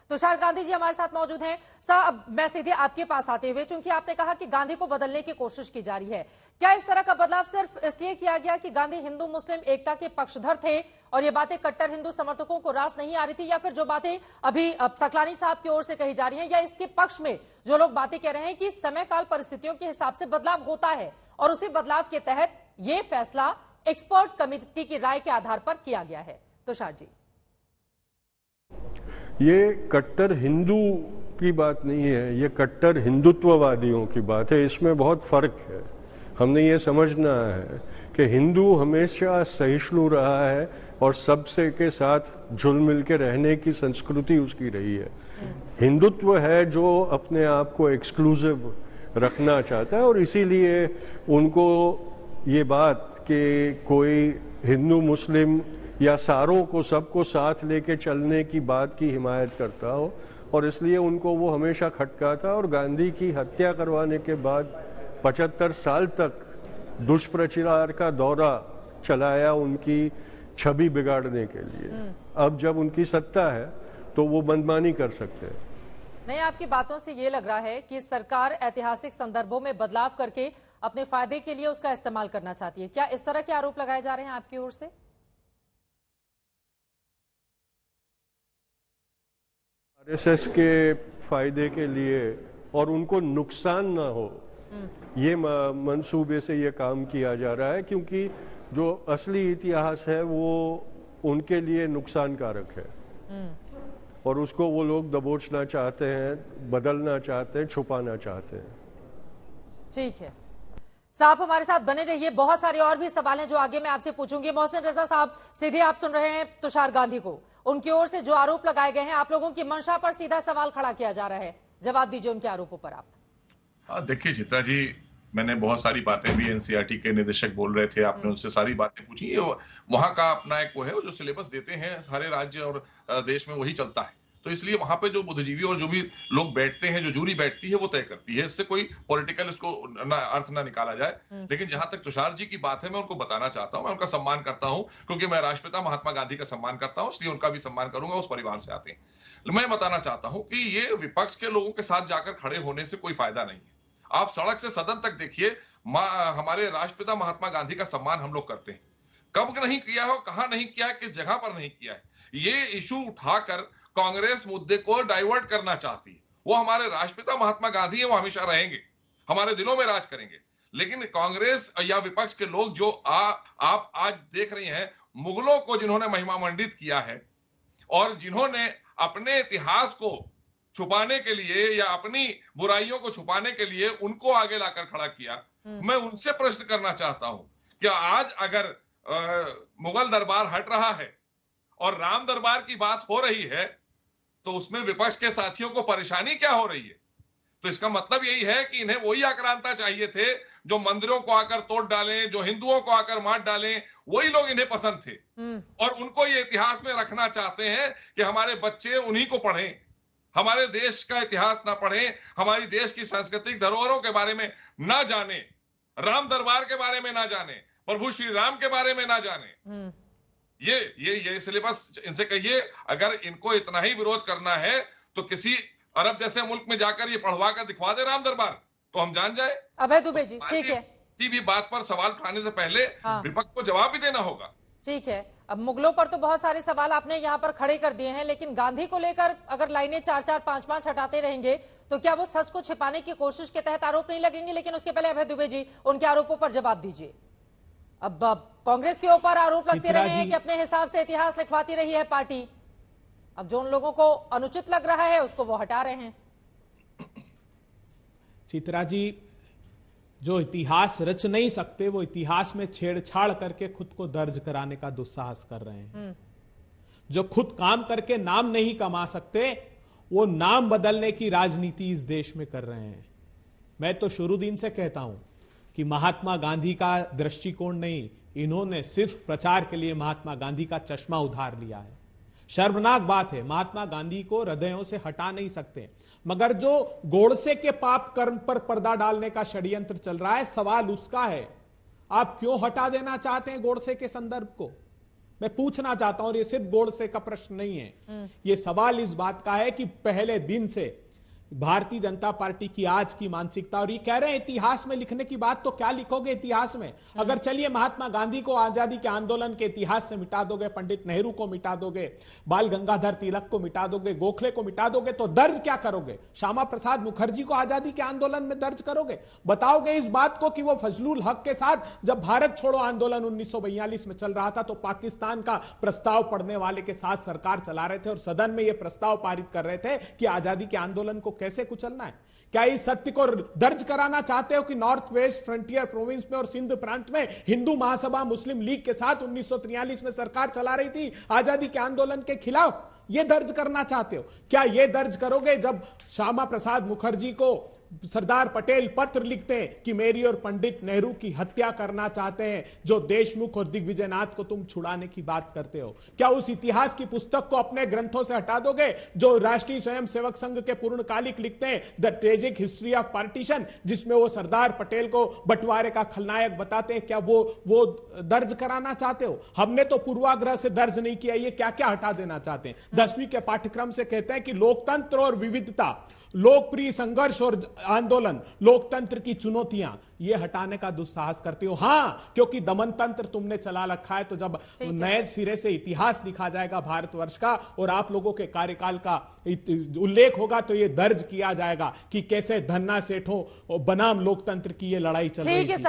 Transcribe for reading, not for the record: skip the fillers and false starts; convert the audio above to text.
तुषार गांधी जी हमारे साथ मौजूद हैं। साहब, मैं सीधे आपके पास आते हुए, चूंकि आपने कहा कि गांधी को बदलने की कोशिश की जा रही है, क्या इस तरह का बदलाव सिर्फ इसलिए किया गया कि गांधी हिंदू मुस्लिम एकता के पक्षधर थे और ये बातें कट्टर हिंदू समर्थकों को रास नहीं आ रही थी, या फिर जो बातें अभी सकलानी साहब की ओर से कही जा रही हैं, या इसके पक्ष में जो लोग बातें कह रहे हैं कि समय काल परिस्थितियों के हिसाब से बदलाव होता है और उसी बदलाव के तहत ये फैसला एक्सपर्ट कमेटी की राय के आधार पर किया गया है? तुषार जी, ये कट्टर हिंदू की बात नहीं है, ये कट्टर हिंदुत्ववादियों की बात है। इसमें बहुत फर्क है। हमने ये समझना है कि हिंदू हमेशा सहिष्णु रहा है और सबसे के साथ जुल मिल के रहने की संस्कृति उसकी रही है। हिंदुत्व है जो अपने आप को एक्सक्लूसिव रखना चाहता है, और इसीलिए उनको ये बात कि कोई हिंदू मुस्लिम या सारों को सबको साथ लेके चलने की बात की हिमायत करता हो, और इसलिए उनको वो हमेशा खटकाता। और गांधी की हत्या करवाने के बाद 75 साल तक दुष्प्रचार का दौरा चलाया उनकी छवि बिगाड़ने के लिए। अब जब उनकी सत्ता है तो वो मनमानी कर सकते हैं। नहीं, आपकी बातों से ये लग रहा है कि सरकार ऐतिहासिक संदर्भों में बदलाव करके अपने फायदे के लिए उसका इस्तेमाल करना चाहती है। क्या इस तरह के आरोप लगाए जा रहे हैं आपकी ओर से? आरएसएस के फायदे के लिए और उनको नुकसान ना हो, ये मंसूबे से ये काम किया जा रहा है, क्योंकि जो असली इतिहास है वो उनके लिए नुकसानकारक है और उसको वो लोग दबोचना चाहते हैं, बदलना चाहते हैं, छुपाना चाहते हैं। ठीक है साहब, हमारे साथ बने रहिए। बहुत सारे और भी सवाल हैं जो आगे मैं आपसे पूछूंगी। मोहसिन रजा साहब, सीधे आप सुन रहे हैं तुषार गांधी को, उनकी ओर से जो आरोप लगाए गए हैं, आप लोगों की मंशा पर सीधा सवाल खड़ा किया जा रहा है। जवाब दीजिए उनके आरोपों पर आप। हाँ, देखिए चित्रा जी, मैंने बहुत सारी बातें भी, एनसीईआरटी के निदेशक बोल रहे थे, आपने उनसे सारी बातें पूछी। वहां का अपना एक वो है, जो सिलेबस देते हैं सारे राज्य और देश में, वही चलता है। तो इसलिए वहां पे जो बुद्धिजीवी और जो भी लोग बैठते हैं, जो जूरी बैठती है, वो तय करती है। इससे कोई पॉलिटिकल इसको अर्थ ना निकाला जाए। लेकिन जहां तक तुषार जी की बात है, मैं उनको बताना चाहता हूं, मैं उनका सम्मान करता हूं, क्योंकि मैं राष्ट्रपिता महात्मा गांधी का सम्मान करता हूं, इसलिए उनका भी सम्मान करूंगा, उस परिवार से आते हैं। मैं बताना चाहता हूं कि ये विपक्ष के लोगों के साथ जाकर खड़े होने से कोई फायदा नहीं है। आप सड़क से सदन तक देखिए, हमारे राष्ट्रपिता महात्मा गांधी का सम्मान हम लोग करते हैं। कब नहीं किया हो, कहां नहीं किया है, किस जगह पर नहीं किया है, ये इशू उठाकर कांग्रेस मुद्दे को डाइवर्ट करना चाहती है। वो हमारे राष्ट्रपिता महात्मा गांधी है, वो हमेशा रहेंगे, हमारे दिलों में राज करेंगे। लेकिन कांग्रेस या विपक्ष के लोग जो आप आज देख रहे हैं, मुगलों को जिन्होंने महिमा मंडित किया है और जिन्होंने अपने इतिहास को छुपाने के लिए या अपनी बुराइयों को छुपाने के लिए उनको आगे लाकर खड़ा किया, मैं उनसे प्रश्न करना चाहता हूं कि आज अगर मुगल दरबार हट रहा है और राम दरबार की बात हो रही है, तो उसमें विपक्ष के साथियों को परेशानी क्या हो रही है? तो इसका मतलब यही है कि इन्हें वही आक्रांता चाहिए थे जो मंदिरों को आकर तोड़ डालें, जो हिंदुओं को आकर मार डालें, वही लोग इन्हें पसंद थे। और उनको ये इतिहास में रखना चाहते हैं कि हमारे बच्चे उन्हीं को पढ़ें, हमारे देश का इतिहास ना पढ़ें, हमारी देश की सांस्कृतिक धरोहरों के बारे में ना जाने, राम दरबार के बारे में ना जाने, प्रभु श्री राम के बारे में ना जाने। ये सिलेबस इनसे कहिए, अगर इनको इतना ही विरोध करना है तो किसी अरब जैसे मुल्क में जाकर ये पढ़वा कर दिखवा दे राम दरबार, तो हम जान जाए। अभय दुबे जी, ठीक है, किसी भी बात पर सवाल उठाने से पहले विपक्ष को जवाब भी देना होगा। ठीक है। अब मुगलों पर तो बहुत सारे सवाल आपने यहाँ पर खड़े कर दिए हैं, लेकिन गांधी को लेकर अगर लाइनें 4-4, 5-5 हटाते रहेंगे तो क्या वो सच को छिपाने की कोशिश के तहत आरोप नहीं लगेंगे? लेकिन उसके पहले अभय दुबे जी, उनके आरोपों पर जवाब दीजिए। अब कांग्रेस के ऊपर आरोप लगते रहे हैं कि अपने हिसाब से इतिहास लिखवाती रही है पार्टी। अब जो उन लोगों को अनुचित लग रहा है उसको वो हटा रहे हैं। चित्रा जी, जो इतिहास रच नहीं सकते वो इतिहास में छेड़छाड़ करके खुद को दर्ज कराने का दुस्साहस कर रहे हैं। जो खुद काम करके नाम नहीं कमा सकते वो नाम बदलने की राजनीति इस देश में कर रहे हैं। मैं तो शुरू दिन से कहता हूं कि महात्मा गांधी का दृष्टिकोण नहीं, इन्होंने सिर्फ प्रचार के लिए महात्मा गांधी का चश्मा उधार लिया है। शर्मनाक बात है, महात्मा गांधी को हृदयों से हटा नहीं सकते, मगर जो गोडसे के पाप कर्म पर पर्दा डालने का षड्यंत्र चल रहा है, सवाल उसका है, आप क्यों हटा देना चाहते हैं गोडसे के संदर्भ को? मैं पूछना चाहता हूं, और ये सिर्फ गोडसे का प्रश्न नहीं है, ये सवाल इस बात का है कि पहले दिन से भारतीय जनता पार्टी की आज की मानसिकता, और ये कह रहे हैं इतिहास में लिखने की बात, तो क्या लिखोगे इतिहास में? अगर चलिए महात्मा गांधी को आजादी के आंदोलन के इतिहास से मिटा दोगे, पंडित नेहरू को मिटा दोगे, बाल गंगाधर तिलक को मिटा दोगे, गोखले को मिटा दोगे, तो दर्ज क्या करोगे? श्यामा प्रसाद मुखर्जी को आजादी के आंदोलन में दर्ज करोगे? बताओगे इस बात को कि वो फजलुल हक के साथ जब भारत छोड़ो आंदोलन 1942 में चल रहा था तो पाकिस्तान का प्रस्ताव पढ़ने वाले के साथ सरकार चला रहे थे और सदन में यह प्रस्ताव पारित कर रहे थे कि आजादी के आंदोलन को कैसे कुचलना है? क्या इस सत्य को दर्ज कराना चाहते हो कि नॉर्थ वेस्ट फ्रंटियर प्रोविंस में और सिंध प्रांत में हिंदू महासभा मुस्लिम लीग के साथ 1943 में सरकार चला रही थी आजादी के आंदोलन के खिलाफ? यह दर्ज करना चाहते हो? क्या यह दर्ज करोगे जब श्यामा प्रसाद मुखर्जी को सरदार पटेल पत्र लिखते हैं कि मेरी और पंडित नेहरू की हत्या करना चाहते हैं, जो देशमुख और दिग्विजयनाथ को तुम छुड़ाने की बात करते हो? क्या उस इतिहास की पुस्तक को अपने ग्रंथों से हटा दोगे जो राष्ट्रीय स्वयंसेवक संघ के पूर्णकालिक लिखते हैं, the tragic history of partition, जिसमें वो सरदार पटेल को बंटवारे का खलनायक बताते हैं? क्या वो दर्ज कराना चाहते हो? हमने तो पूर्वाग्रह से दर्ज नहीं किया, ये क्या क्या हटा देना चाहते हैं? 10वीं के पाठ्यक्रम से कहते हैं कि लोकतंत्र और विविधता, लोकप्रिय संघर्ष और आंदोलन, लोकतंत्र की चुनौतियां, ये हटाने का दुस्साहस करते हो। हां, क्योंकि दमन तंत्र तुमने चला रखा है, तो जब नए सिरे से इतिहास लिखा जाएगा भारतवर्ष का और आप लोगों के कार्यकाल का उल्लेख होगा तो ये दर्ज किया जाएगा कि कैसे धन्ना सेठों बनाम लोकतंत्र की ये लड़ाई चल रही थी।